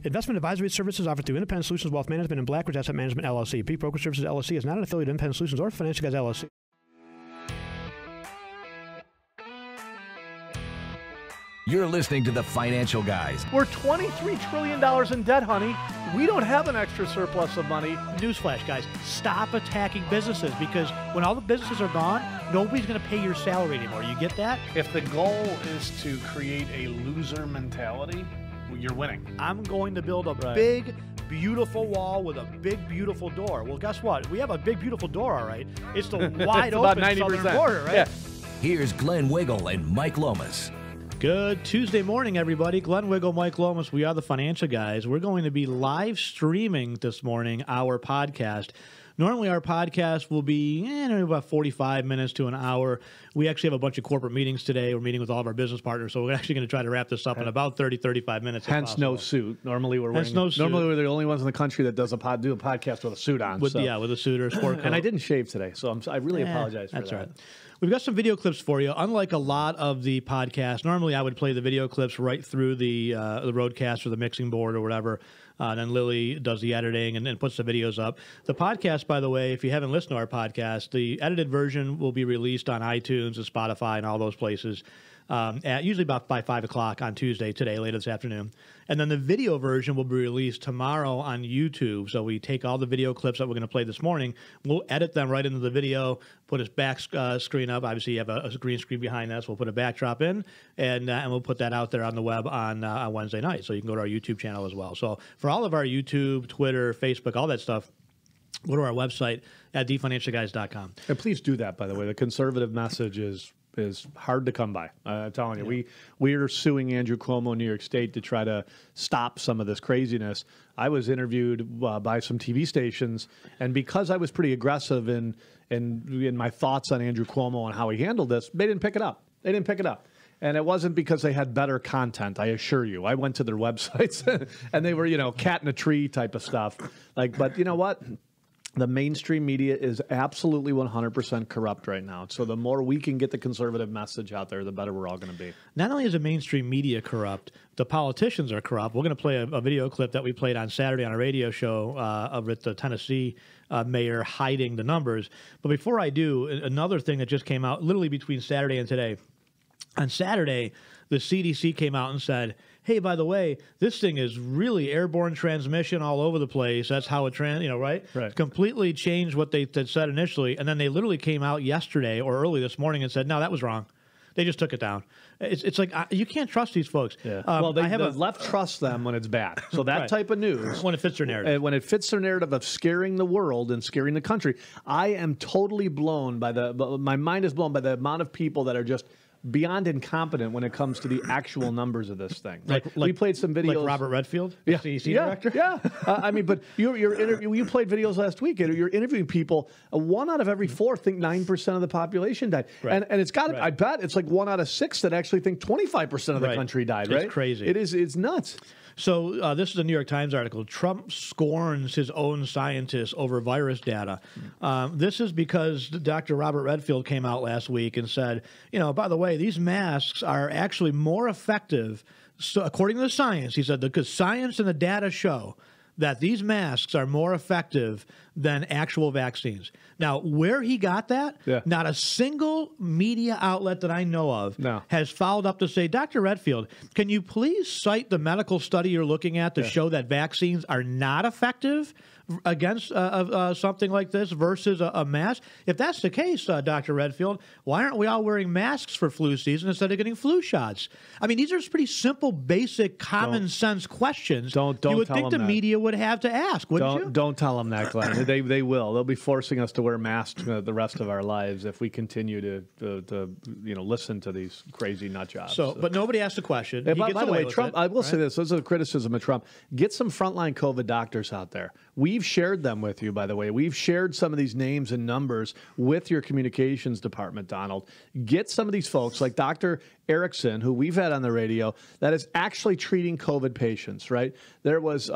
Investment advisory services offered through Independent Solutions Wealth Management and Blackridge Asset Management, LLC. Peak Broker Services, LLC is not an affiliate of Independent Solutions or Financial Guys, LLC. You're listening to The Financial Guys. We're $23 trillion in debt, honey. We don't have an extra surplus of money. Newsflash, guys. Stop attacking businesses, because when all the businesses are gone, nobody's going to pay your salary anymore. You get that? If the goal is to create a loser mentality, you're winning. I'm going to build a big, beautiful wall with a big, beautiful door. Well, guess what? We have a big, beautiful door, all right. It's the wide open southern border, right? Yeah. Here's Glenn Wiggle and Mike Lomas. Good Tuesday morning, everybody. Glenn Wiggle, Mike Lomas. We are the Financial Guys. We're going to be live streaming this morning our podcast. Normally, our podcast will be about 45 minutes to an hour. We actually have a bunch of corporate meetings today. We're meeting with all of our business partners, so we're actually going to try to wrap this up in about 30, 35 minutes. Hence, no suit. Normally, normally we're the only ones in the country that do a podcast with a suit on. With a suit or a sport coat. And I didn't shave today, so I really apologize for that. That's right. We've got some video clips for you. Unlike a lot of the podcasts, normally I would play the video clips right through the roadcast or the mixing board or whatever. Then Lily does the editing and puts the videos up. The podcast, by the way, if you haven't listened to our podcast, the edited version will be released on iTunes and Spotify and all those places at usually about by 5 o'clock on Tuesday, later this afternoon. And then the video version will be released tomorrow on YouTube. So we take all the video clips that we're going to play this morning, we'll edit them right into the video, put a back screen up. Obviously, you have a green screen behind us. We'll put a backdrop in, and we'll put that out there on the web on Wednesday night. So you can go to our YouTube channel as well. So for all of our YouTube, Twitter, Facebook, all that stuff, go to our website at thefinancialguys.com. And please do that, by the way. The conservative message is hard to come by. I'm telling you, we are suing Andrew Cuomo in New York State to try to stop some of this craziness. I was interviewed by some TV stations, and because I was pretty aggressive in my thoughts on Andrew Cuomo and how he handled this, they didn't pick it up. And it wasn't because they had better content, I assure you. I went to their websites, and they were, cat in a tree type of stuff. But you know what? The mainstream media is absolutely 100% corrupt right now. So the more we can get the conservative message out there, the better we're all going to be. Not only is the mainstream media corrupt, the politicians are corrupt. We're going to play a video clip that we played on Saturday on a radio show of the Tennessee mayor hiding the numbers. But before I do, another thing that just came out literally between Saturday and today. On Saturday, the CDC came out and said, hey, by the way, this thing is really airborne transmission all over the place. That's how it right? Completely changed what they had said initially. And then they literally came out yesterday or early this morning and said, no, that was wrong. They just took it down. It's like you can't trust these folks. Yeah. Well, the left trusts them when it's bad. So that type of news. When it fits their narrative. When it fits their narrative of scaring the world and scaring the country. I am totally blown by my mind is blown by the amount of people that are just beyond incompetent when it comes to the actual numbers of this thing. We played some videos. Like Robert Redfield, the CEC director? Yeah. But you played videos last week. You're interviewing people. 1 out of every 4 think 9% of the population died. Right. And it's got, I bet it's like 1 out of 6 that actually think 25% of the country died, right? It's crazy. It's nuts. So this is a New York Times article. Trump scorns his own scientists over virus data. This is because Dr. Robert Redfield came out last week and said, by the way, these masks are actually more effective. So according to the science, he said, because science and the data show that these masks are more effective than actual vaccines. Now, where he got that, not a single media outlet that I know of has followed up to say, Dr. Redfield, can you please cite the medical study you're looking at to show that vaccines are not effective against something like this versus a mask? If that's the case, Dr. Redfield, why aren't we all wearing masks for flu season instead of getting flu shots? I mean, these are pretty simple, basic, common sense questions you would think the media would have to ask, wouldn't you? Don't tell them that, Glenn. They will. They'll be forcing us to wear masks the rest of our lives if we continue to listen to these crazy nut jobs. But nobody asked the question. By the way, Trump, I will say this. This is a criticism of Trump. Get some frontline COVID doctors out there. We've shared them with you, by the way. We've shared some of these names and numbers with your communications department, Donald. Get some of these folks like Dr. Erickson, who we've had on the radio, that is actually treating COVID patients, right? There was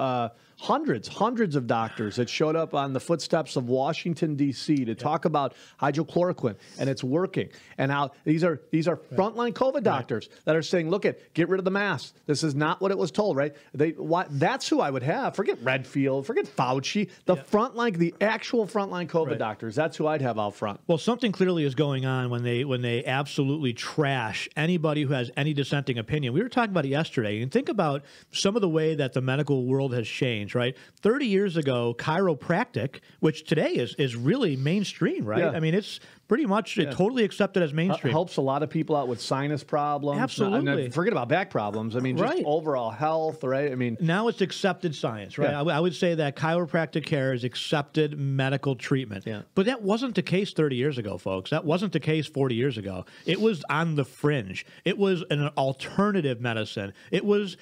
hundreds of doctors that showed up on the footsteps of Washington, D.C. to talk about hydrochloroquine, and it's working. And now these are frontline COVID doctors that are saying, look, get rid of the mask. This is not what it was told, right? That's who I would have. Forget Redfield, forget Fauci. The frontline, the actual frontline COVID doctors, that's who I'd have out front. Well, something clearly is going on when they absolutely trash anybody who has any dissenting opinion. We were talking about it yesterday, and think about some of the way that the medical world has changed, right? 30 years ago, chiropractic, which today is really mainstream, right? Yeah. I mean, it's pretty much totally accepted as mainstream. Helps a lot of people out with sinus problems. Absolutely. Forget about back problems. I mean, just overall health, right? I mean, now it's accepted science, right? I would say that chiropractic care is accepted medical treatment. Yeah. But that wasn't the case 30 years ago, folks. That wasn't the case 40 years ago. It was on the fringe. It was an alternative medicine. It was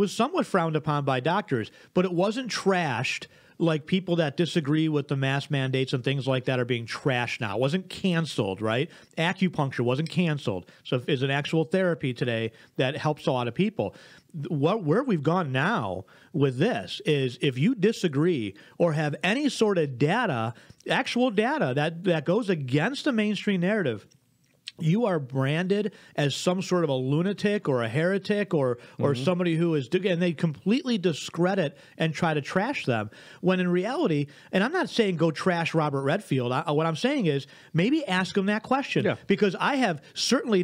somewhat frowned upon by doctors, but it wasn't trashed like people that disagree with the mask mandates and things like that are being trashed now. It wasn't canceled, right? Acupuncture wasn't canceled. So it's an actual therapy today that helps a lot of people. Where we've gone now with this is if you disagree or have any sort of data, actual data that goes against the mainstream narrative, you are branded as some sort of a lunatic or a heretic or somebody who is, and they completely discredit and try to trash them. When in reality, and I'm not saying go trash Robert Redfield. What I'm saying is maybe ask him that question, because I have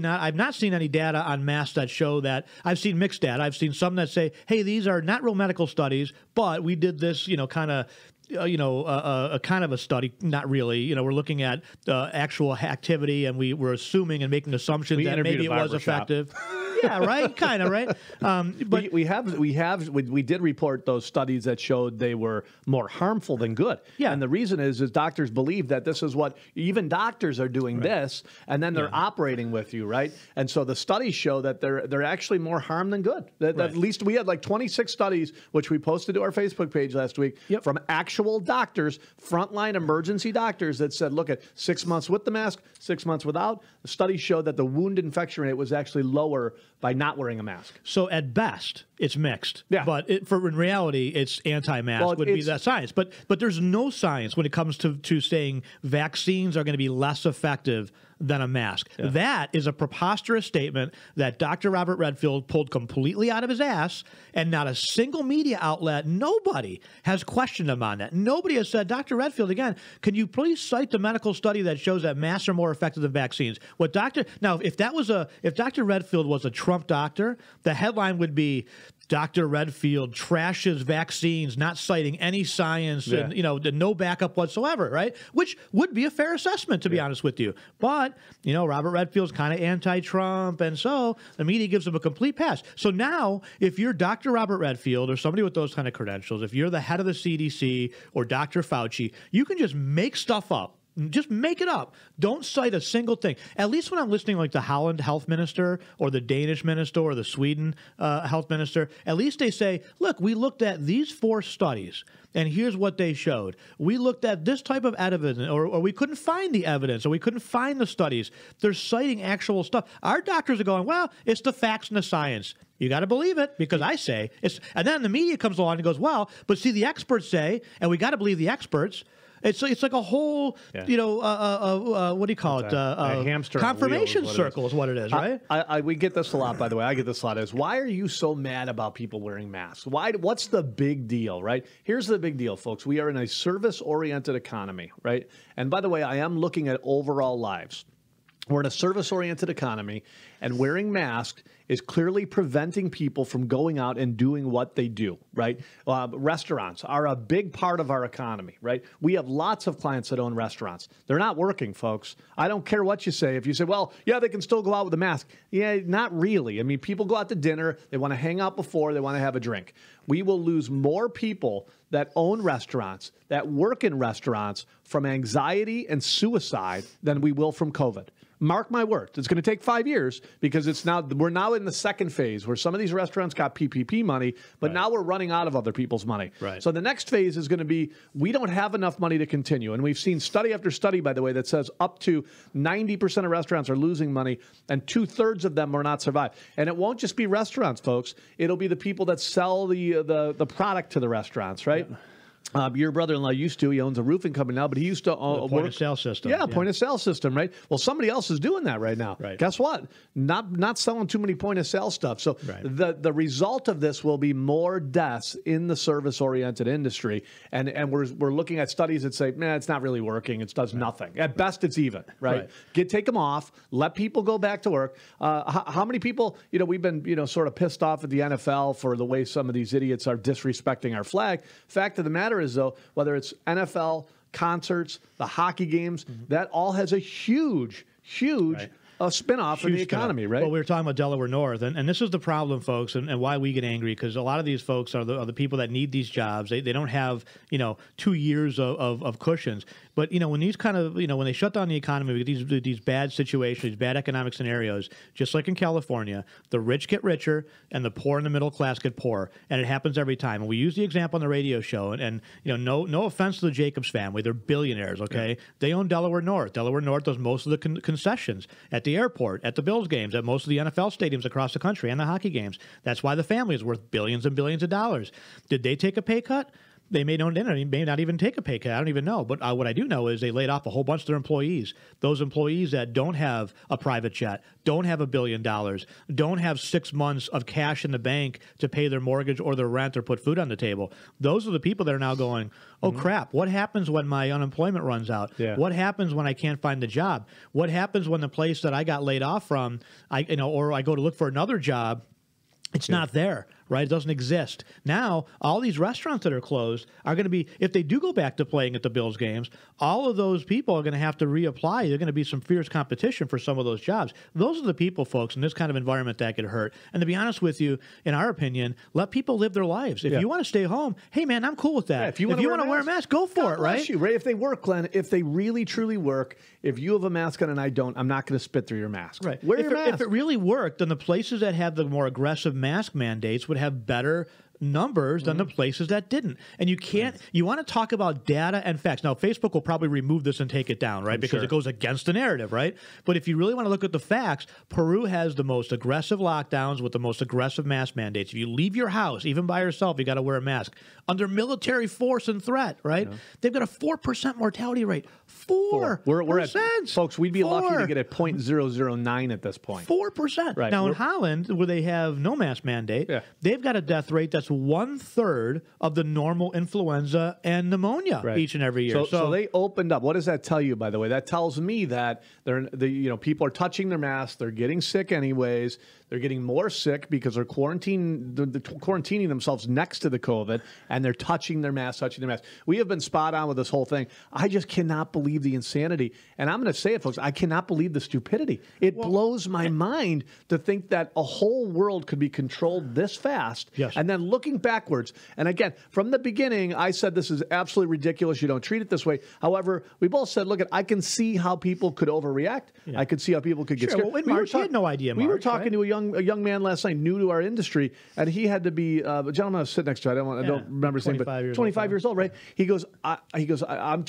I've not seen any data on masks that show that. I've seen mixed data. I've seen some that say, hey, these are not real medical studies, but we did this, kind of. A kind of a study, not really. We're looking at actual activity, and we're assuming and making assumptions that maybe it was effective. Yeah, right, kind of, right. But we did report those studies that showed they were more harmful than good. Yeah, and the reason is doctors believe that this is what even doctors are doing this, and then they're operating with you, right? And so the studies show that they're actually more harm than good. At least we had like 26 studies, which we posted to our Facebook page last week from actual doctors, frontline emergency doctors that said, look at 6 months with the mask, 6 months without. The studies showed that the wound infection rate was actually lower by not wearing a mask. So at best, it's mixed. Yeah. But in reality, it's anti-mask would be that science. But there's no science when it comes to saying vaccines are going to be less effective than a mask. Yeah. That is a preposterous statement that Dr. Robert Redfield pulled completely out of his ass, and not a single media outlet, nobody has questioned him on that. Nobody has said, Dr. Redfield, again, can you please cite the medical study that shows that masks are more effective than vaccines? Now, if Dr. Redfield was a Trump doctor, the headline would be, Dr. Redfield trashes vaccines, not citing any science and, no backup whatsoever, right? Which would be a fair assessment, to be honest with you. But, Robert Redfield's kind of anti-Trump, and so the media gives him a complete pass. So now, if you're Dr. Robert Redfield or somebody with those kind of credentials, if you're the head of the CDC or Dr. Fauci, you can just make stuff up. Just make it up. Don't cite a single thing. At least when I'm listening like the Holland health minister or the Danish minister or the Sweden health minister, at least they say, look, we looked at these 4 studies, and here's what they showed. We looked at this type of evidence, or we couldn't find the evidence, or we couldn't find the studies. They're citing actual stuff. Our doctors are going, well, it's the facts and the science. You got to believe it, because I say it's. And then the media comes along and goes, well, but see, the experts say, and we got to believe the experts. It's like a whole, what do you call it? A hamster confirmation circle is what it is, right? We get this a lot, by the way. I get this a lot. Is why are you so mad about people wearing masks? What's the big deal, right? Here's the big deal, folks. We are in a service-oriented economy, right? And by the way, I am looking at overall lives. We're in a service-oriented economy, and wearing masks is clearly preventing people from going out and doing what they do, right? Restaurants are a big part of our economy, right? We have lots of clients that own restaurants. They're not working, folks. I don't care what you say. If you say, well, yeah, they can still go out with a mask. Yeah, not really. I mean, people go out to dinner. They want to hang out before. They want to have a drink. We will lose more people that own restaurants, that work in restaurants, from anxiety and suicide than we will from COVID. Mark my words. It's going to take 5 years because we're now in the second phase where some of these restaurants got PPP money, but now we're running out of other people's money. Right. So the next phase is going to be we don't have enough money to continue. And we've seen study after study, by the way, that says up to 90% of restaurants are losing money and 2/3 of them are not survive. And it won't just be restaurants, folks. It'll be the people that sell the product to the restaurants, right? Yeah. Your brother-in-law used to. He owns a roofing company now, but he used to point of sale system. Yeah, point of sale system, right? Well, somebody else is doing that right now. Right. Guess what? Not selling too many point of sale stuff. So the result of this will be more deaths in the service-oriented industry, and we're looking at studies that say, man, it's not really working. It does nothing. At best, it's even. Right. Take them off. Let people go back to work. How many people? We've been sort of pissed off at the NFL for the way some of these idiots are disrespecting our flag. Fact of the matter is, though, whether it's NFL, concerts, the hockey games, that all has a huge spinoff in the economy, right? Well, we were talking about Delaware North, and this is the problem, folks, and why we get angry, because a lot of these folks are the people that need these jobs. They don't have 2 years of cushions. But when these kind of when they shut down the economy, we get these bad situations, these bad economic scenarios, just like in California, the rich get richer and the poor and the middle class get poorer, and it happens every time. And we use the example on the radio show, and no offense to the Jacobs family, they're billionaires, okay? Yeah. They own Delaware North. Delaware North does most of the concessions at the airport, at the Bills games, at most of the NFL stadiums across the country, and the hockey games. That's why the family is worth billions and billions of dollars. Did they take a pay cut? They may not even take a pay cut. I don't even know. But what I do know is they laid off a whole bunch of their employees. Those employees that don't have a private jet, don't have $1 billion, don't have 6 months of cash in the bank to pay their mortgage or their rent or put food on the table. Those are the people that are now going, oh, crap, what happens when my unemployment runs out? Yeah. What happens when I can't find the job? What happens when the place that I got laid off from, or I go to look for another job, it's not there, right? It doesn't exist. Now, all these restaurants that are closed are going to be, if they do go back to playing at the Bills games, all of those people are going to have to reapply. There's going to be some fierce competition for some of those jobs. Those are the people, folks, in this kind of environment that get hurt. And to be honest with you, in our opinion, let people live their lives. If you want to stay home, hey, man, I'm cool with that. If you want to wear a mask, go for it, right? Right? If they work, Glenn, if they really, truly work, if you have a mask on and I don't, I'm not going to spit through your mask. Right. Wear your mask. If it really worked, then the places that have the more aggressive mask mandates would have better numbers than the places that didn't. And you can't, you want to talk about data and facts. Now, Facebook will probably remove this and take it down, right? Because it goes against the narrative, right? But if you really want to look at the facts, Peru has the most aggressive lockdowns with the most aggressive mask mandates. If you leave your house, even by yourself, you got to wear a mask. Under military force and threat, right? They've got a 4% mortality rate. 4%. We're at, folks, we'd be lucky to get at 0.009 at this point. 4%. Right. Now, in Holland, where they have no mask mandate, they've got a death rate that's 1/3 of the normal influenza and pneumonia each and every year. So they opened up. What does that tell you, by the way? That tells me that people are touching their masks. They're getting sick anyways. They're getting more sick because they're quarantining themselves next to the COVID, and they're touching their masks. We have been spot on with this whole thing. I just cannot believe the insanity. And I'm going to say it, folks, I cannot believe the stupidity. It blows my mind to think that a whole world could be controlled this fast. Yes. And then looking backwards. And again, from the beginning, I said this is absolutely ridiculous. You don't treat it this way. However, we both said, look, I can see how people could overreact. I could see how people could get scared. Well, in March, he had no idea, We were talking to a young man last night, new to our industry, and he had to be a gentleman I was sitting next to. I don't remember his name, but 25 years old, right? He goes,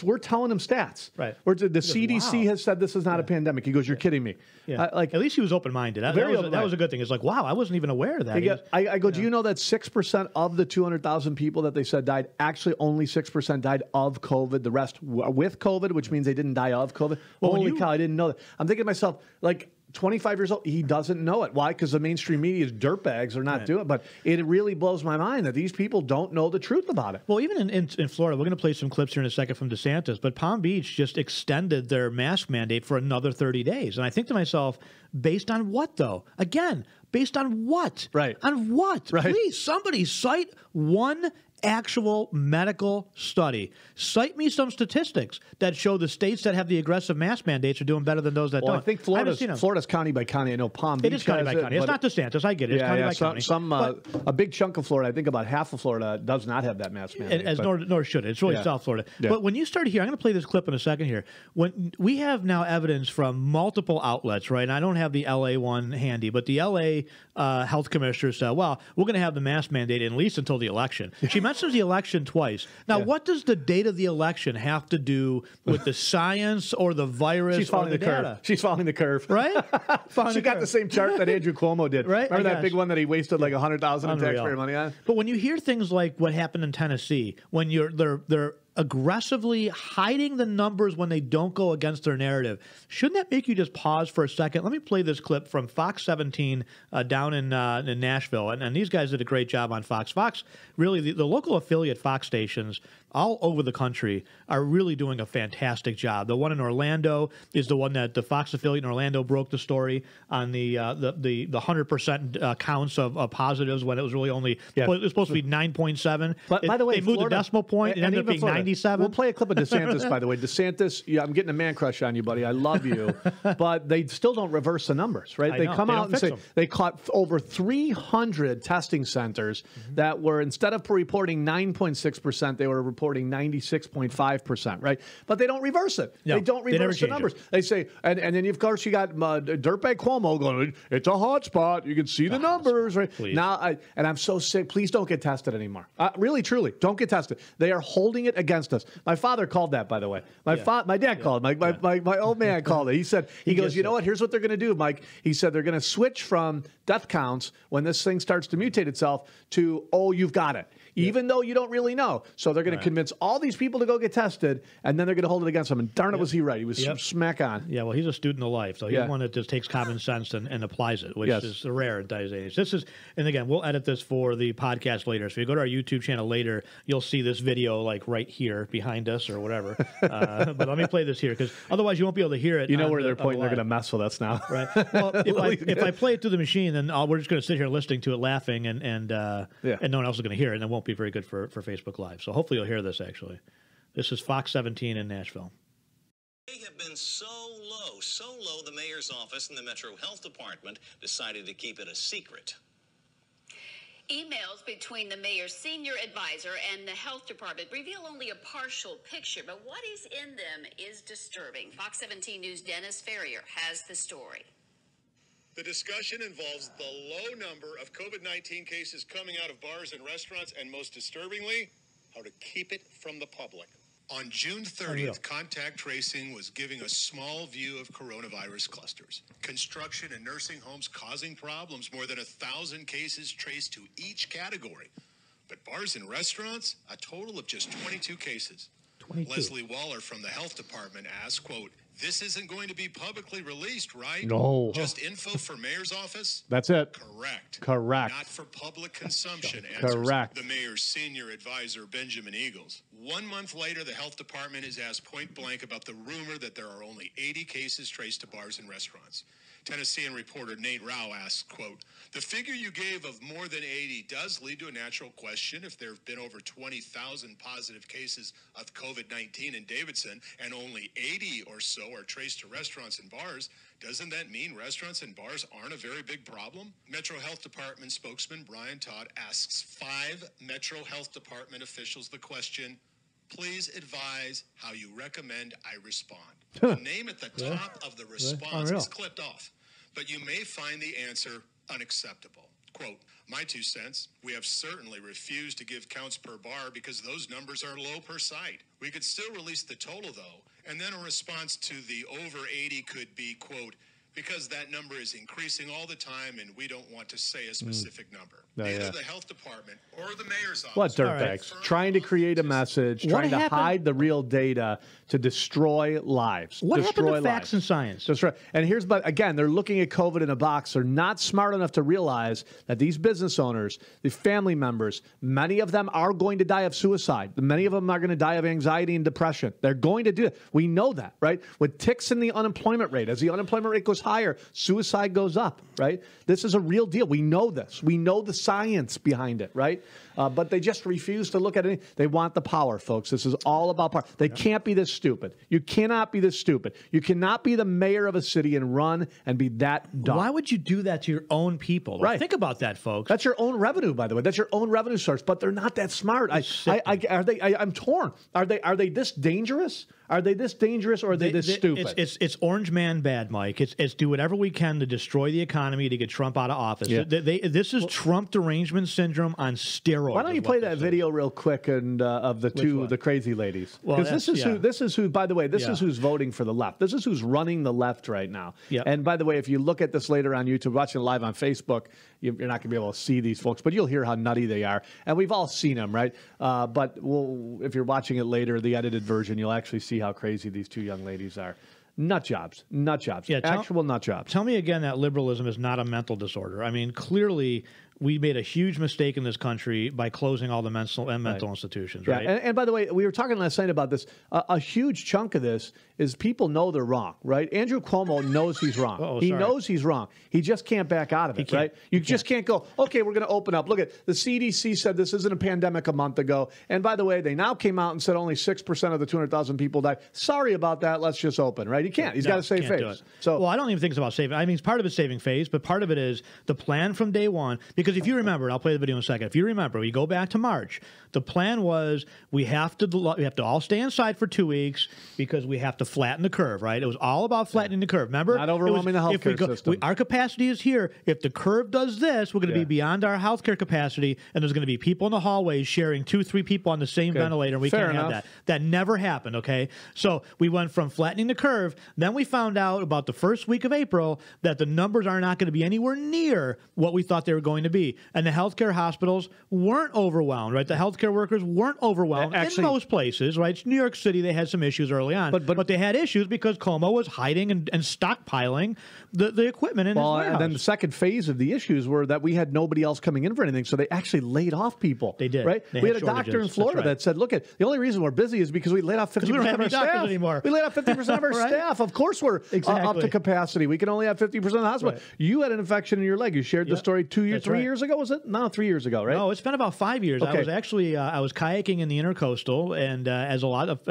we're telling him stats. Right. The CDC has said this is not a pandemic. He goes, you're kidding me. Yeah. At least he was open-minded. That was a good thing. It's like, wow, I wasn't even aware of that. I go, do you know that 6% of the 200,000 people that they said died, actually only 6% died of COVID, the rest with COVID, which means they didn't die of COVID? Well, holy cow, I didn't know that. I'm thinking to myself, 25 years old, he doesn't know it. Why? Because the mainstream media is dirtbags. They're not doing it. But it really blows my mind that these people don't know the truth about it. Well, even in Florida, we're going to play some clips here in a second from DeSantis, but Palm Beach just extended their mask mandate for another 30 days. And I think to myself, based on what, though? Again, based on what? Right. On what? Right. Please, somebody cite one actual medical study. Cite me some statistics that show the states that have the aggressive mask mandates are doing better than those that don't. I think Florida's county by county. I know Palm Beach. It is county by county. It's not DeSantis. I get it. It's county by county. A big chunk of Florida, I think about half of Florida, does not have that mask mandate. Nor should it. It's really South Florida. Yeah. But when you start here, I'm going to play this clip in a second here. When we have now evidence from multiple outlets, right? And I don't have the LA one handy, but the LA health commissioner said, well, we're going to have the mask mandate at least until the election. She mentions the election twice. Now, what does the date of the election have to do with the science or the virus? She's following the curve. data? She's following the curve. Right? She got the same chart that Andrew Cuomo did. Right? Remember that big one that he wasted like $100,000 in taxpayer money on? But when you hear things like what happened in Tennessee, when they're aggressively hiding the numbers when they don't go against their narrative, shouldn't that make you just pause for a second? Let me play this clip from Fox 17 down in Nashville. And these guys did a great job on Fox. Fox, really, the local affiliate Fox stations all over the country are really doing a fantastic job. The one in Orlando is the one that the Fox affiliate in Orlando broke the story on the 100% counts of positives when it was really only it was supposed to be 9.7. But by the way, they moved Florida, the decimal point and ended up being Florida. 97. We'll play a clip of DeSantis, by the way. DeSantis, I'm getting a man crush on you, buddy. I love you. But they still don't reverse the numbers, right? They come out and say they caught over 300 testing centers that were, instead of reporting 9.6%, they were reporting 96.5%, right? But they don't reverse it. No, they don't reverse the numbers. They say, and then of course you got Dirtbag Cuomo going, it's a hot spot. You can see the numbers, right? Please. Now, I'm so sick. Please don't get tested anymore. Really, truly, don't get tested. They are holding it against us. My father called that, by the way. My dad called it. My old man called it. He said, he goes, you know what? Here's what they're going to do, Mike. He said they're going to switch from death counts when this thing starts to mutate itself to, oh, you've got it. Even though you don't really know. So they're going to convince all these people to go get tested, and then they're going to hold it against them. And darn it, was he right. He was smack on. Yeah, well, he's a student of life. So he's one that just takes common sense and applies it, which is rare in today's age. This is, and again, we'll edit this for the podcast later. So if you go to our YouTube channel later, you'll see this video like right here behind us or whatever. But let me play this here, because otherwse you won't be able to hear it. You know where they're pointing. They're going to mess with us now. Right. Well, if I play it through the machine, then we're just going to sit here listening to it, laughing, and no one else is going to hear it, and it won't be very good for Facebook Live. So hopefully you'll hear this, actually. This is Fox 17 in Nashville. They have been so low, the mayor's office and the Metro Health Department decided to keep it a secret. Emails between the mayor's senior advisor and the health department reveal only a partial picture, but what is in them is disturbing. Fox 17 News' Dennis Ferrier has the story. The discussion involves the low number of COVID-19 cases coming out of bars and restaurants, and most disturbingly, how to keep it from the public. On June 30th, contact tracing was giving a small view of coronavirus clusters. Construction and nursing homes causing problems, more than 1,000 cases traced to each category. But bars and restaurants, a total of just 22 cases. 22. Leslie Waller from the health department asked, quote, "This isn't going to be publicly released, right? No. Just info for mayor's office?" That's it. Correct. Not for public consumption, answers Correct. the mayor's senior advisor, Benjamin Eagles. 1 month later, the health department is asked point blank about the rumor that there are only 80 cases traced to bars and restaurants. Tennessean reporter Nate Rao asked, quote, "The figure you gave of more than 80 does lead to a natural question. If there have been over 20,000 positive cases of COVID-19 in Davidson and only 80 or so are traced to restaurants and bars, doesn't that mean restaurants and bars aren't a very big problem?" Metro Health Department spokesman Brian Todd asks 5 Metro Health Department officials the question, "Please advise how you recommend I respond." The name at the top of the response is clipped off, but you may find the answer unacceptable. Quote, "My 2 cents, we have certainly refused to give counts per bar because those numbers are low per site. We could still release the total, though, and then a response to the over 80 could be, quote, because that number is increasing all the time and we don't want to say a specific number." Neither the health department or the mayor's office. What dirtbags? Trying to create a message, trying to hide the real data to destroy lives. What destroy happened to lives. facts and science? That's right. And here's, but again, they're looking at COVID in a box. They're not smart enough to realize that these business owners, the family members, many of them are going to die of suicide. Many of them are going to die of anxiety and depression. They're going to do it. We know that, right? With ticks in the unemployment rate, as the unemployment rate goes higher, suicide goes up, right? This is a real deal. We know this. We know the science behind it, right? But they just refuse to look at it. They want the power, folks. This is all about power. They can't be this stupid. You cannot be this stupid. You cannot be the mayor of a city and run and be that dumb. Why would you do that to your own people? Like, Right. think about that, folks. That's your own revenue, by the way. That's your own revenue source. But they're not that smart. I'm torn. Are they this dangerous? Are they this dangerous, or are they this stupid? It's orange man bad, Mike. It's do whatever we can to destroy the economy to get Trump out of office. Yeah. This is Trump derangement syndrome on steroids. Why don't you play that video real quick and of the crazy ladies? Well, Because this is who. By the way, this Yeah. is who's voting for the left. This is who's running the left right now. Yep. And by the way, if you look at this later on YouTube, watching it live on Facebook, you're not going to be able to see these folks, but you'll hear how nutty they are. And we've all seen them, right? But if you're watching it later, the edited version, you'll actually see how crazy these two young ladies are. Nut jobs. Yeah, Actual nut jobs. Tell me again that liberalism is not a mental disorder. I mean, clearly we made a huge mistake in this country by closing all the mental institutions, right? Yeah. And by the way, we were talking last night about this. A huge chunk of this is people know they're wrong, right? Andrew Cuomo knows he's wrong. He knows he's wrong. He just can't back out of it, right? You just can't go, okay, we're going to open up. Look at the CDC said this isn't a pandemic a month ago. And by the way, they now came out and said only 6% of the 200,000 people died. Sorry about that. Let's just open, right? He can't. He's got to save face. So, well, I don't even think it's about saving. I mean, part of it's saving face, but part of it is the plan from day one. Because if you remember, I'll play the video in a second. If you remember, we go back to March. The plan was we have to all stay inside for 2 weeks because we have to flatten the curve, right? It was all about flattening the curve. Remember, not overwhelming the healthcare system. Our capacity is here. If the curve does this, we're going to be beyond our healthcare capacity, and there's going to be people in the hallways sharing 2-3 people on the same ventilator. And we can't have that. That never happened. Okay, so we went from flattening the curve. Then we found out about the first week of April that the numbers are not going to be anywhere near what we thought they were going to be, and the healthcare hospitals weren't overwhelmed, right? The healthcare workers weren't overwhelmed in most places, right? New York City, they had some issues early on, but they had issues because Cuomo was hiding and stockpiling the equipment in his warehouse. And then the second phase of the issues were that we had nobody else coming in for anything, so they actually laid off people. They did, right? We had a doctor in Florida that said, "Look, the only reason we're busy is because we laid off 50% of our staff anymore. We laid off 50% of our staff. Of course, we're up to capacity. We can only have 50% of the hospital. Right. You had an infection in your leg. You shared the story 3 years ago. Was it? No, 3 years ago, right? No, it's been about 5 years. Okay. I was actually I was kayaking in the Intercoastal, and as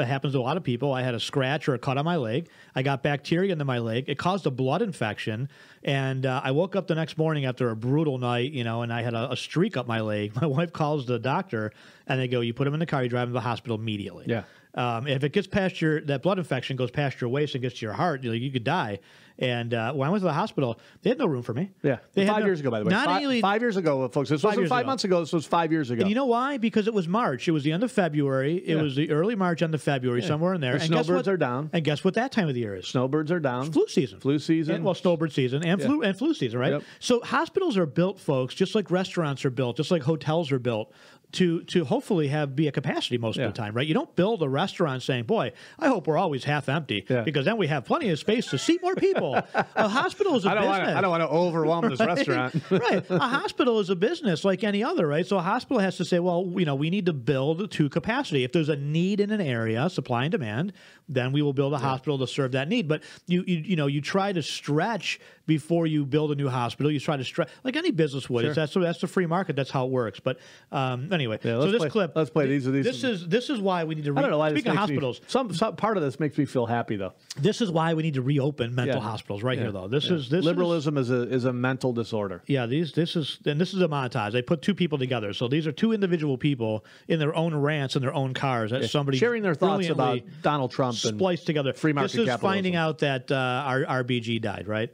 happens to a lot of people, I had a scratch or a cut on my leg. I got bacteria into my leg. It caused a blood infection, and I woke up the next morning after a brutal night, and I had a streak up my leg. My wife calls the doctor, and they go, "You put him in the car, you drive him to the hospital immediately." Yeah. If it gets past that blood infection goes past your waist and gets to your heart, you could die. And when I went to the hospital, they had no room for me. Yeah, 5 years ago, by the way. 5 years ago, folks. This wasn't 5 months ago. This was 5 years ago. And you know why? Because it was March. It was the end of February. It was the early March, end of February, somewhere in there. And snowbirds are down. And guess what that time of the year is? Snowbirds are down. It's flu season. Flu season. And, snowbird season and flu season, right? Yep. So hospitals are built, folks, just like restaurants are built, just like hotels are built, to hopefully be a capacity most of the time, right? You don't build a restaurant saying, boy, I hope we're always half empty because then we have plenty of space to seat more people. A hospital is a business. I don't want to overwhelm this restaurant. Right. A hospital is a business like any other, right? So a hospital has to say, well, we need to build to capacity. If there's a need in an area, supply and demand, then we will build a hospital to serve that need. But you try to stretch before you build a new hospital. You try to stretch like any business would. Sure. That's the free market. That's how it works. But anyway, so this clip. Let's play these. This is why we need to. I don't know why. Speaking of hospitals, some part of this makes me feel happy though. This is why we need to reopen mental hospitals here though. This liberalism is a mental disorder. Yeah, this is a montage. They put two people together. So these are two individual people in their own rants in their own cars. That's somebody sharing their thoughts about Donald Trump and spliced together. Free market capitalism. This is finding out that our RBG died, right?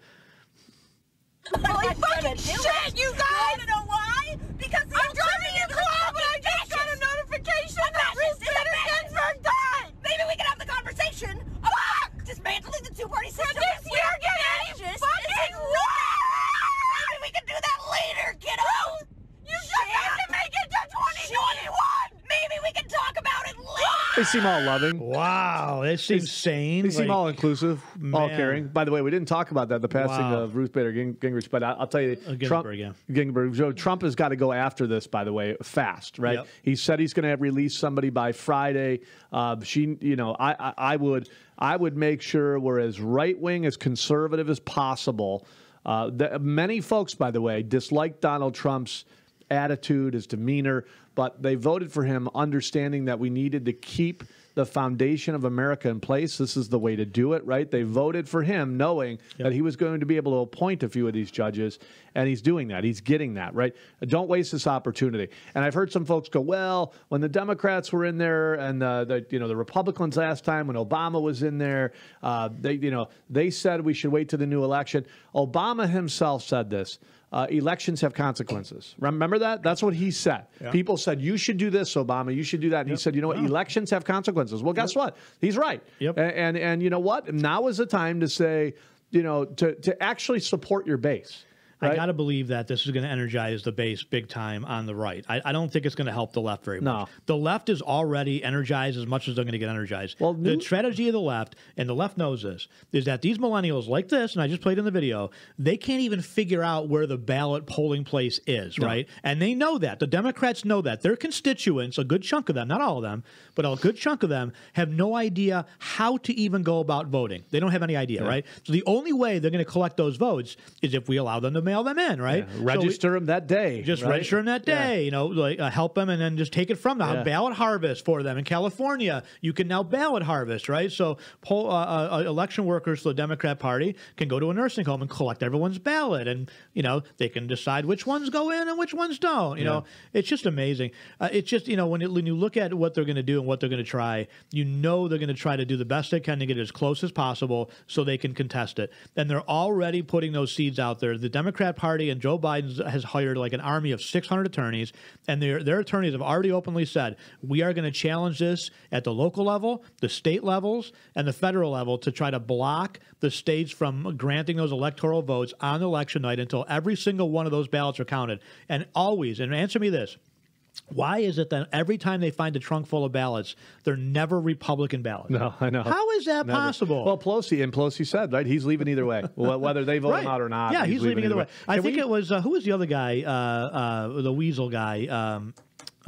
Holy fucking shit, you guys! You know why? Because I'm driving your car, but I just got a notification that Ruth Bader Ginsburg died! Maybe we can have the conversation about dismantling the two-party system. But we're getting fucking maybe we can do that later, kiddo! You just have to make it to 2021! Maybe we can talk about it later! They seem all loving. Wow, they seem sane. They seem like, all inclusive, all man. caring. By the way, we didn't talk about that, the passing of Ruth Bader Gingrich, but I'll tell you, Trump has got to go after this, by the way, fast, right? Yep. He said he's going to release somebody by Friday. I would make sure we're as right-wing, as conservative as possible. Many folks, by the way, dislike Donald Trump's attitude, his demeanor, but they voted for him understanding that we needed to keep the foundation of America in place. This is the way to do it, right? They voted for him knowing that he was going to be able to appoint a few of these judges, and he's doing that. He's getting that, right? Don't waste this opportunity. And I've heard some folks go, well, when the Democrats were in there and the Republicans last time when Obama was in there, they said we should wait to the new election. Obama himself said this. Elections have consequences. Remember that? That's what he said. Yeah. People said, you should do this, Obama. You should do that. And he said, you know what? Elections have consequences. Well, guess what? He's right. Yep. And you know what? Now is the time to say, to actually support your base. Right? I got to believe that this is going to energize the base big time on the right. I don't think it's going to help the left very much. The left is already energized as much as they're going to get energized. Well, the strategy of the left, and the left knows this, is that these millennials like this, and I just played in the video, they can't even figure out where the ballot polling place is, right? And they know that. The Democrats know that. Their constituents, a good chunk of them, not all of them, but a good chunk of them, have no idea how to even go about voting. They don't have any idea, right? So the only way they're going to collect those votes is if we allow them to mail them in, right? Yeah. Register them that day. Just register them that day, help them and then just take it from them. Ballot harvest for them. In California, you can now ballot harvest, right? So election workers for the Democrat Party can go to a nursing home and collect everyone's ballot, and, they can decide which ones go in and which ones don't. You know, it's just amazing. It's just, when you look at what they're going to do and what they're going to try, they're going to try to do the best they can to get it as close as possible so they can contest it. And they're already putting those seeds out there. The Democrat Party and Joe Biden has hired like an army of 600 attorneys, and their attorneys have already openly said, we are going to challenge this at the local level, the state levels, and the federal level to try to block the states from granting those electoral votes on election night until every single one of those ballots are counted. And always, and answer me this, why is it that every time they find a trunk full of ballots, they're never Republican ballots? No, I know. How is that possible? Well, Pelosi said, right, he's leaving either way, whether they vote him out or not. Yeah, he's leaving either way. I think it was, who was the other guy, the weasel guy?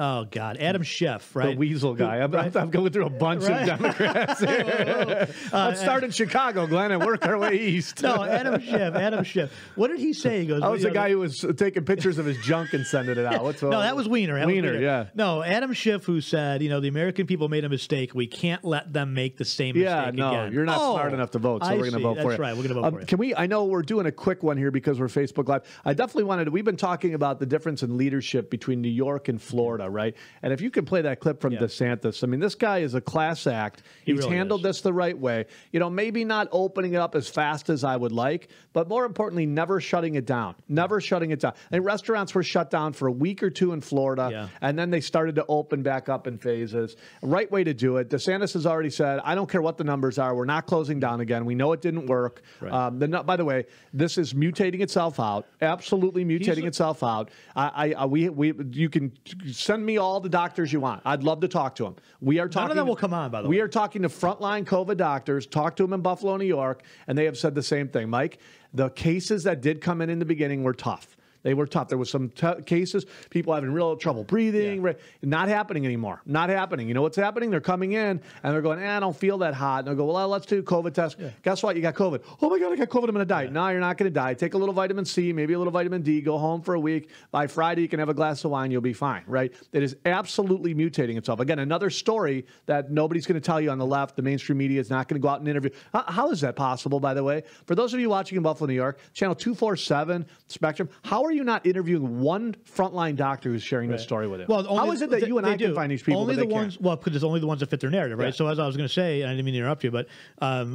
Oh, God. Adam Schiff, right? The weasel guy. I'm going through a bunch of Democrats here. Let's start in Chicago, Glenn, and work our way east. No, Adam Schiff. What did he say? He goes, I was the guy who was taking pictures of his junk and sending it out. No, that was Weiner. Yeah. No, Adam Schiff, who said, the American people made a mistake. We can't let them make the same mistake again. You're not smart enough to vote, so we're going to vote for you. That's right. We're going to vote for you. I know we're doing a quick one here because we're Facebook Live. I definitely we've been talking about the difference in leadership between New York and Florida, right? And if you can play that clip from DeSantis, I mean, this guy is a class act. He's really handled this the right way. Maybe not opening it up as fast as I would like, but more importantly, never shutting it down. Never shutting it down. And restaurants were shut down for a week or two in Florida, and then they started to open back up in phases. Right way to do it. DeSantis has already said, I don't care what the numbers are. We're not closing down again. We know it didn't work. Right. By the way, this is mutating itself out. Absolutely mutating itself out. You can send me all the doctors you want. I'd love to talk to them. None of them will come on, by the way. We are talking to frontline COVID doctors, talk to them in Buffalo, New York, and they have said the same thing. Mike, the cases that did come in the beginning were tough. They were tough. There was some cases, people having real trouble breathing. Yeah. Not happening anymore. Not happening. You know what's happening? They're coming in, and they're going, I don't feel that hot. And they'll go, well, let's do a COVID test. Yeah. Guess what? You got COVID. Oh, my God, I got COVID. I'm going to die. Yeah. No, you're not going to die. Take a little vitamin C, maybe a little vitamin D. Go home for a week. By Friday, you can have a glass of wine. You'll be fine, right? It is absolutely mutating itself. Again, another story that nobody's going to tell you on the left. The mainstream media is not going to go out and interview. How is that possible, by the way? For those of you watching in Buffalo, New York, channel 247, Spectrum, how are you not interviewing one frontline doctor who's sharing this story with you? Well, how is it that you and I can find these people? Only the ones. Well, because it's only the ones that fit their narrative, right? Yeah. So as I was going to say, and I didn't mean to interrupt you, but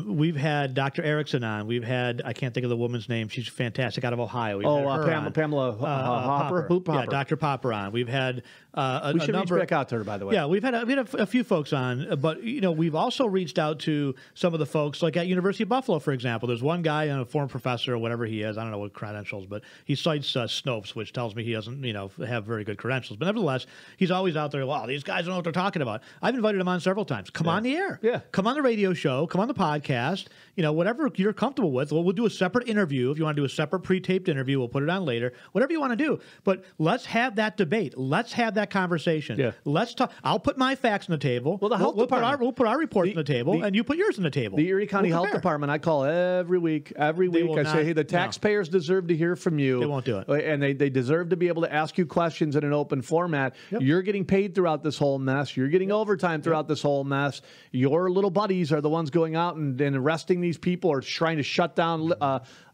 we've had Dr. Erickson on. We've had, I can't think of the woman's name. She's fantastic, out of Ohio. Pamela Hopper. Yeah, Dr. Popper on. We've had we should reach back out to her, by the way. Yeah, we've had a few folks on, but we've also reached out to some of the folks, like at University of Buffalo, for example. There's one guy, a former professor or whatever he is. I don't know what credentials, but he cites Snopes, which tells me he doesn't, have very good credentials. But nevertheless, he's always out there. Wow, these guys don't know what they're talking about. I've invited him on several times. Come on the air. Yeah. Come on the radio show. Come on the podcast. Whatever you're comfortable with. We'll do a separate interview. If you want to do a separate pre-taped interview, we'll put it on later. Whatever you want to do. But let's have that debate. Let's have that conversation. Yeah. Let's talk. I'll put my facts on the table. Well, the health department. We'll put our reports on the table, and you put yours on the table. The Erie County Health Department, I call every week. I say, hey, the taxpayers deserve to hear from you. They won't do it. And they deserve to be able to ask you questions in an open format. Yep. You're getting paid throughout this whole mess. You're getting overtime throughout this whole mess. Your little buddies are the ones going out and arresting these people or trying to shut down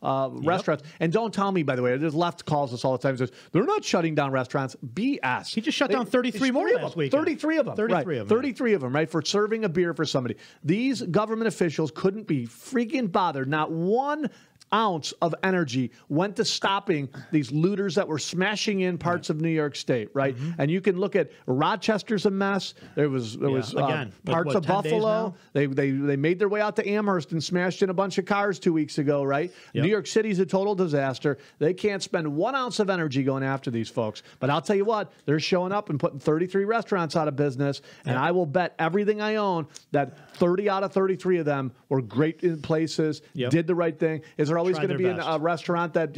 restaurants. And don't tell me, by the way, there's left calls us all the time and says, they're not shutting down restaurants. BS. He just shut down 33 more last week. 33 of them. 33 of them. 33 of them, right, for serving a beer for somebody. These government officials couldn't be freaking bothered. Not one ounce of energy went to stopping these looters that were smashing in parts of New York State, right? And you can look at Rochester's a mess. There was again, parts of Buffalo. They made their way out to Amherst and smashed in a bunch of cars 2 weeks ago, right? Yep. New York City's a total disaster. They can't spend 1 ounce of energy going after these folks. But I'll tell you what, they're showing up and putting 33 restaurants out of business, and I will bet everything I own that 30 out of 33 of them were great in places, did the right thing. Is there always going to be a restaurant that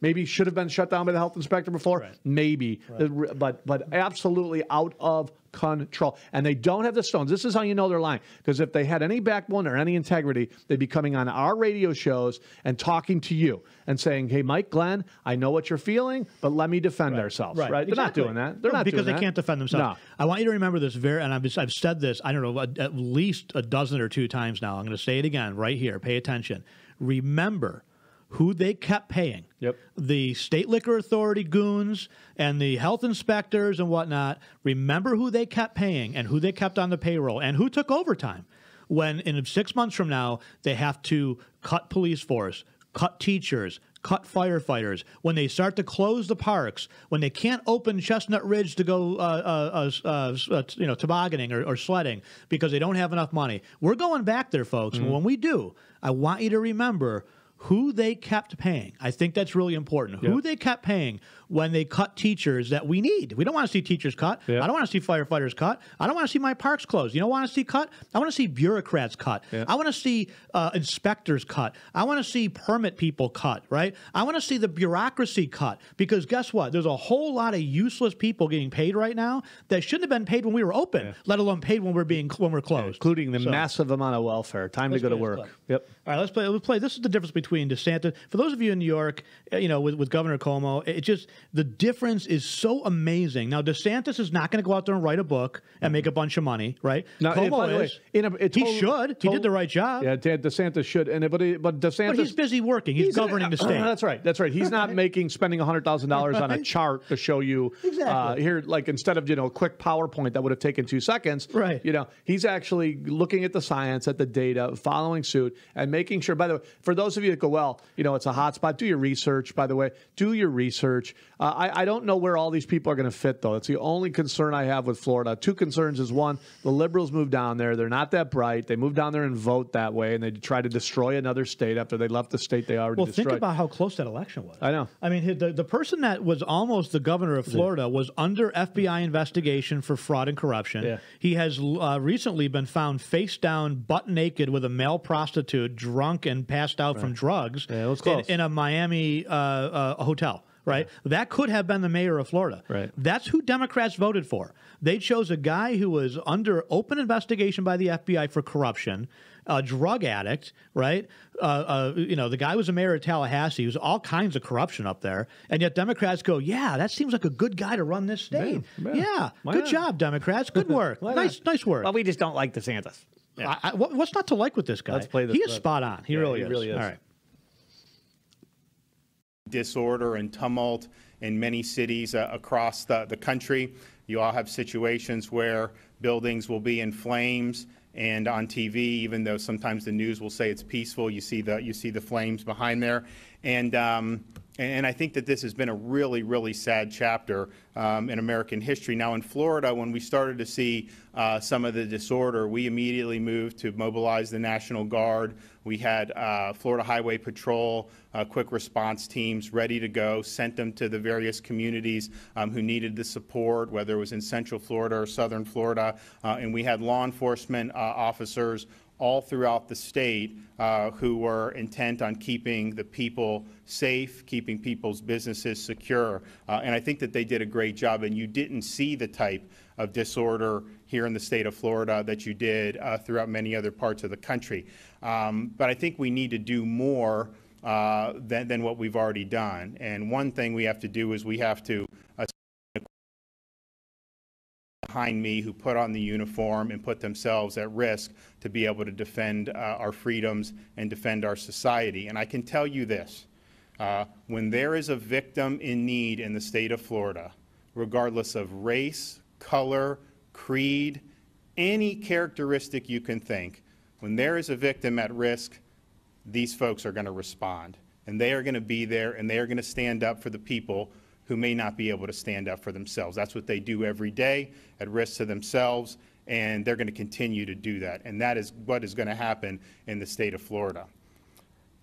maybe should have been shut down by the health inspector before? Right. Maybe, but absolutely out of control. And they don't have the stones. This is how you know they're lying. Because if they had any backbone or any integrity, they'd be coming on our radio shows and talking to you and saying, hey, Mike, Glenn, I know what you're feeling, but let me defend ourselves. Right? They're not doing that. They're not because doing they can't defend themselves. No. I want you to remember this and I've said this, I don't know, at least a dozen or two times now. I'm going to say it again right here. Pay attention. Remember who they kept paying. Yep. The state liquor authority goons and the health inspectors and whatnot. Remember who they kept paying and who they kept on the payroll and who took overtime. When in 6 months from now, they have to cut police force, cut teachers, cut firefighters, when they start to close the parks, when they can't open Chestnut Ridge to go tobogganing or sledding because they don't have enough money. We're going back there, folks. And when we do, I want you to remember who they kept paying. I think that's really important. Who they kept paying when they cut teachers that we need. We don't want to see teachers cut. I don't want to see firefighters cut. I don't want to see my parks closed. You know what I want to see cut? I want to see bureaucrats cut. I want to see inspectors cut. I want to see permit people cut, right? I want to see the bureaucracy cut because guess what? There's a whole lot of useless people getting paid right now that shouldn't have been paid when we were open, let alone paid when we're closed. Including the massive amount of welfare. Time to go to work. Yep. All right, let's play. This is the difference between DeSantis. For those of you in New York, with Governor Cuomo, the difference is so amazing. Now, DeSantis is not going to go out there and write a book and make a bunch of money, right? Now, Cuomo is. He should. He did the right job. Yeah, DeSantis should. But DeSantis. But he's busy working. He's governing the state. That's right. That's right. He's not spending $100,000 on a chart to show you here, like instead of a quick PowerPoint that would have taken 2 seconds. Right. He's actually looking at the science, at the data, following suit, and making sure. By the way, for those of you that go, well, it's a hot spot. Do your research. By the way, do your research. I don't know where all these people are going to fit, though. That's the only concern I have with Florida. 2 concerns is, one, the liberals moved down there. They're not that bright. They moved down there and vote that way, and they try to destroy another state after they left the state they already destroyed. Well, think about how close that election was. I know. I mean, the person that was almost the governor of Florida was under FBI investigation for fraud and corruption. Yeah. He has recently been found face down, butt naked with a male prostitute, drunk and passed out from drugs in a Miami hotel. Right? That could have been the mayor of Florida. Right. That's who Democrats voted for. They chose a guy who was under open investigation by the FBI for corruption, a drug addict, right? The guy was a mayor of Tallahassee. There was all kinds of corruption up there. And yet Democrats go, yeah, that seems like a good guy to run this state. Yeah. Good job, Democrats. Good work. Nice work. Well, we just don't like DeSantis. Yeah. What's not to like with this guy? Let's play this. He is spot on. He really is. All right. Disorder and tumult in many cities across the country. You all have situations where buildings will be in flames, and on TV, even though sometimes the news will say it's peaceful, you see the flames behind there. And And I think that this has been a really, really sad chapter in American history. Now, in Florida, when we started to see some of the disorder, we immediately moved to mobilize the National Guard. We had Florida Highway Patrol, quick response teams ready to go, sent them to the various communities who needed the support, whether it was in Central Florida or Southern Florida. And we had law enforcement officers all throughout the state who were intent on keeping the people safe, keeping people's businesses secure. And I think that they did a great job, and you didn't see the type of disorder here in the state of Florida that you did throughout many other parts of the country. But I think we need to do more than what we've already done. And one thing we have to do is we have to behind me who put on the uniform and put themselves at risk to be able to defend our freedoms and defend our society. And I can tell you this, when there is a victim in need in the state of Florida, regardless of race, color, creed, any characteristic you can think, when there is a victim at risk, these folks are going to respond. And they are going to be there, and they are going to stand up for the people who may not be able to stand up for themselves. That's what they do every day, at risk to themselves, and they're going to continue to do that. And that is what is going to happen in the state of Florida.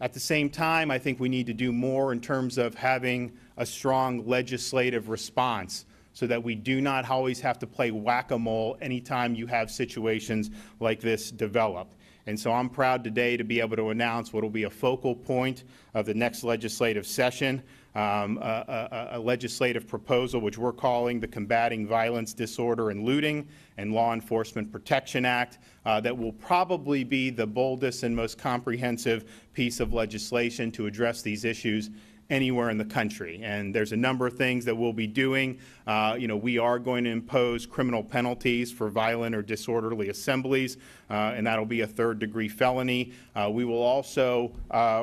At the same time, I think we need to do more in terms of having a strong legislative response so that we do not always have to play whack-a-mole anytime you have situations like this develop. And so I'm proud today to be able to announce what will be a focal point of the next legislative session, a legislative proposal which we're calling the Combating Violence, Disorder, and Looting and Law Enforcement Protection Act that will probably be the boldest and most comprehensive piece of legislation to address these issues anywhere in the country. And there's a number of things that we'll be doing. We are going to impose criminal penalties for violent or disorderly assemblies, and that'll be a third-degree felony. We will also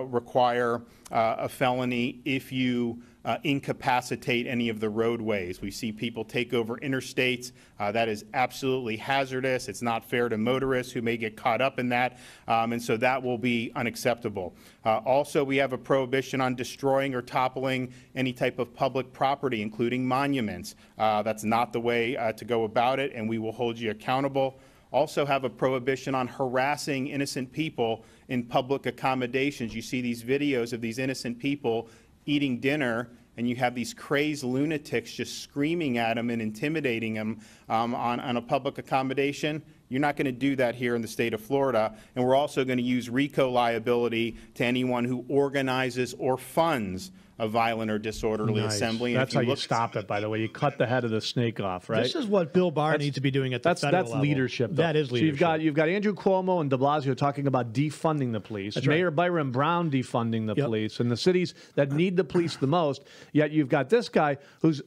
require a felony if you incapacitate any of the roadways. We see people take over interstates. That is absolutely hazardous. It's not fair to motorists who may get caught up in that, and so that will be unacceptable. Also, we have a prohibition on destroying or toppling any type of public property, including monuments. That's not the way to go about it, and we will hold you accountable. Also have a prohibition on harassing innocent people in public accommodations. You see these videos of these innocent people eating dinner, and you have these crazed lunatics just screaming at them and intimidating them on a public accommodation. You're not going to do that here in the state of Florida. And we're also going to use RICO liability to anyone who organizes or funds a violent or disorderly assembly. That's how you stop it, by the way. You cut the head of the snake off, right? This is what Bill Barr needs to be doing at the federal level. That's leadership, though. That is leadership. So you've got Andrew Cuomo and de Blasio talking about defunding the police. That's Mayor right. Byron Brown defunding the police in the cities that need the police the most. Yet you've got this guy who's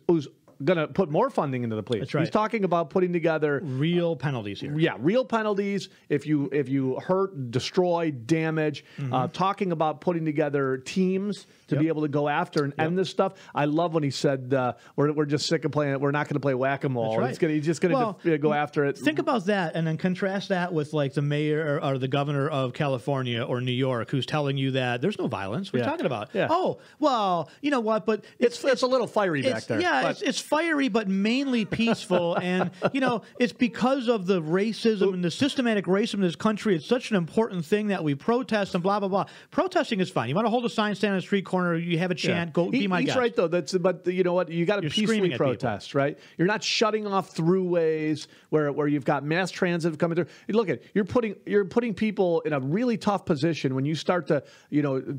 going to put more funding into the police. That's right. He's talking about putting together real penalties here. Yeah, real penalties if you hurt, destroy, damage. Talking about putting together teams to be able to go after and end this stuff. I love when he said we're just sick of playing it. We're not going to play whack-a-mole. Right. He's just going to go after it. Think about that, and then contrast that with like the mayor or the governor of California or New York, who's telling you that there's no violence. What are you talking about? Yeah. Oh, well, you know what? But it's a little fiery back there. Yeah, it's fiery, but mainly peaceful. And it's because of the racism and the systematic racism in this country. It's such an important thing that we protest and blah blah blah. Protesting is fine. You want to hold a sign, stand on a street corner, you have a chant, go be my guest. He's right though. But you know what? You got to peacefully protest, right? You're not shutting off throughways where you've got mass transit coming through. Look you're putting people in a really tough position when you start to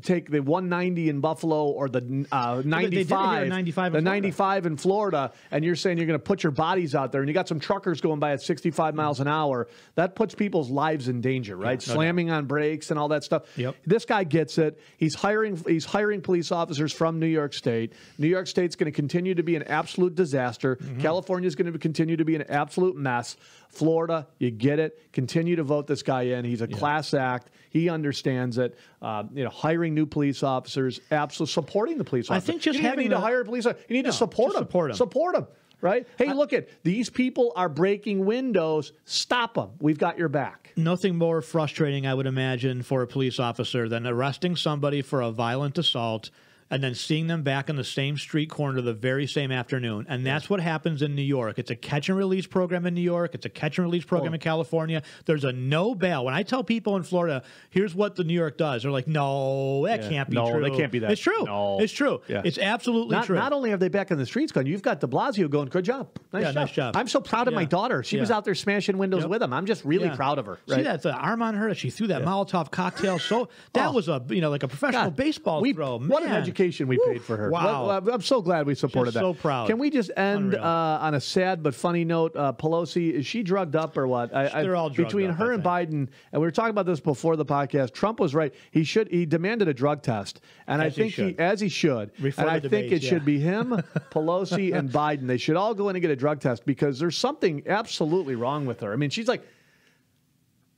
take the 190 in Buffalo or the 95 in Florida, and you're saying you're going to put your bodies out there, and you got some truckers going by at 65 miles an hour. That puts people's lives in danger, right? Slamming on brakes and all that stuff. Yep. This guy gets it. He's hiring police officers from New York State. New York State's going to continue to be an absolute disaster. California is going to continue to be an absolute mess. Florida, you get it. Continue to vote this guy in. He's a class act. He understands it. Hiring new police officers, absolutely supporting the police officers. I think just you need to hire a police officer. You need to support them. Support them. Right? Hey, look these people are breaking windows. Stop them. We've got your back. Nothing more frustrating, I would imagine, for a police officer than arresting somebody for a violent assault, and then seeing them back on the same street corner the very same afternoon. And that's what happens in New York. It's a catch and release program in New York. It's a catch and release program in California. There's a no bail. When I tell people in Florida, here's what the New York does, they're like, no, that can't be true. No, they can't be that. It's true. No. It's true. Yeah. It's absolutely true. Not only are they back on the streets going, you've got de Blasio going, good job. Nice job. I'm so proud of my daughter. She was out there smashing windows with him. I'm just really proud of her. Right? See that the arm on her? She threw that Molotov cocktail. So that was a like a professional baseball throw. What an education we paid for her. Wow. I'm so glad we supported that. So proud. Can we just end on a sad but funny note? Pelosi, is she drugged up or what? They're all drugged between up, her and Biden, and we were talking about this before the podcast. Trump was right. He demanded a drug test, and I think he should. And I think it should be him, Pelosi, and Biden. They should all go in and get a drug test because there's something absolutely wrong with her. I mean, she's like.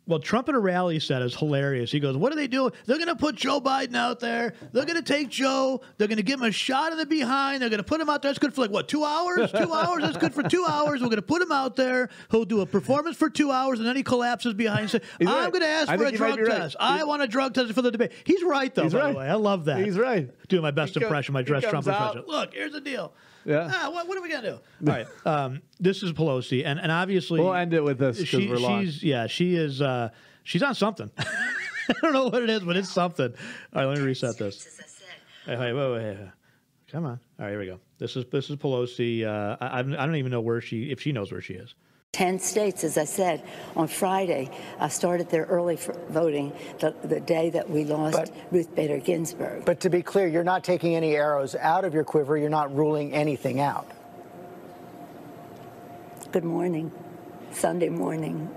Well, Trump at a rally said, it's hilarious. He goes, what are they doing? They're going to put Joe Biden out there. They're going to take Joe. They're going to give him a shot in the behind. They're going to put him out there. It's good for like, what, 2 hours? 2 hours? That's good for 2 hours. We're going to put him out there. He'll do a performance for 2 hours, and then he collapses behind and says, I'm going to ask for a drug test. I want a drug test for the debate. He's right, though, by the way. I love that. He's right. Doing my best impression, my dress Trump impression. Look, here's the deal. Yeah. What are we going to do? All right. This is Pelosi, and obviously. We'll end it with this because we're lost. She is. She's on something. I don't know what it is, but it's something. All right, let me reset this. Hey, wait. Come on. All right, here we go. This is Pelosi. I don't even know if she knows where she is. 10 states, as I said, on Friday. I started there early for voting the day that we lost Ruth Bader Ginsburg. But to be clear, you're not taking any arrows out of your quiver. You're not ruling anything out. Good morning. Sunday morning.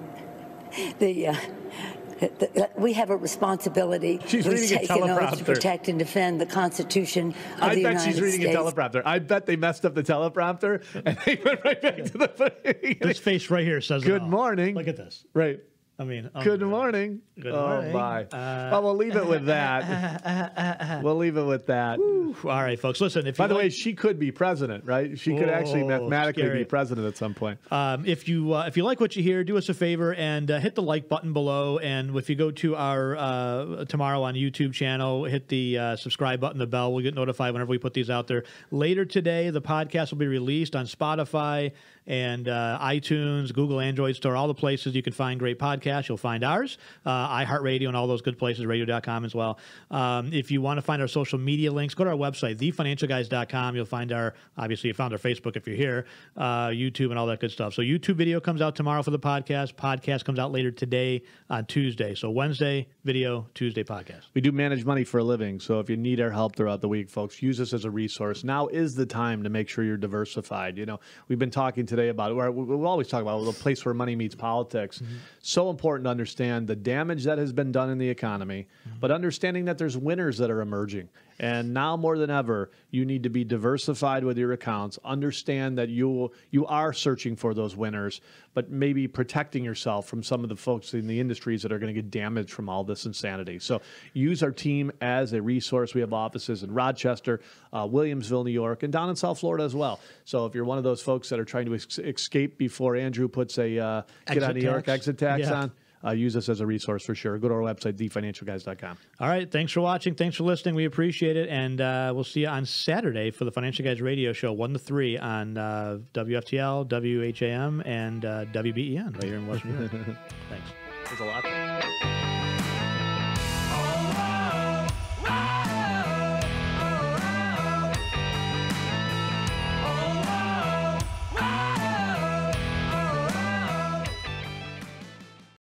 We have a responsibility She's reading a teleprompter to protect and defend the Constitution of the United States. I bet she's reading a teleprompter. I bet they messed up the teleprompter and they went right back to the. This face right here says good morning. Look at this. Right. I mean, good morning. Good morning. Oh, my. Well, we'll leave it with that. We'll leave it with that. Woo. All right, folks. Listen, by the way, she could be president, right? She could actually mathematically be president at some point. If you like what you hear, do us a favor and hit the like button below. And if you go to our Tomorrow on YouTube channel, hit the subscribe button, the bell. We'll get notified whenever we put these out there. Later today, the podcast will be released on Spotify and iTunes, Google Android Store, all the places you can find great podcasts. You'll find ours, iHeartRadio, and all those good places, radio.com as well. If you want to find our social media links, go to our website, thefinancialguys.com. You'll find obviously you found our Facebook if you're here, YouTube, and all that good stuff. So YouTube video comes out tomorrow for the podcast. Podcast comes out later today on Tuesday. So Wednesday, video, Tuesday, podcast. We do manage money for a living, so if you need our help throughout the week, folks, use us as a resource. Now is the time to make sure you're diversified. You know, we've been talking today about, we'll always talk about the place where money meets politics. Mm-hmm. So important to understand the damage that has been done in the economy, but understanding that there's winners that are emerging. And now more than ever, you need to be diversified with your accounts. Understand that you are searching for those winners, but maybe protecting yourself from some of the folks in the industries that are going to get damaged from all this insanity. So use our team as a resource. We have offices in Rochester, Williamsville, New York, and down in South Florida as well. So if you're one of those folks that are trying to escape before Andrew puts a get out of New York exit tax on, use us as a resource for sure. Go to our website, thefinancialguys.com. All right. Thanks for watching. Thanks for listening. We appreciate it. And we'll see you on Saturday for the Financial Guys radio show, 1 to 3 on WFTL, WHAM, and WBEN right here in West New York. Thanks. There's a lot there.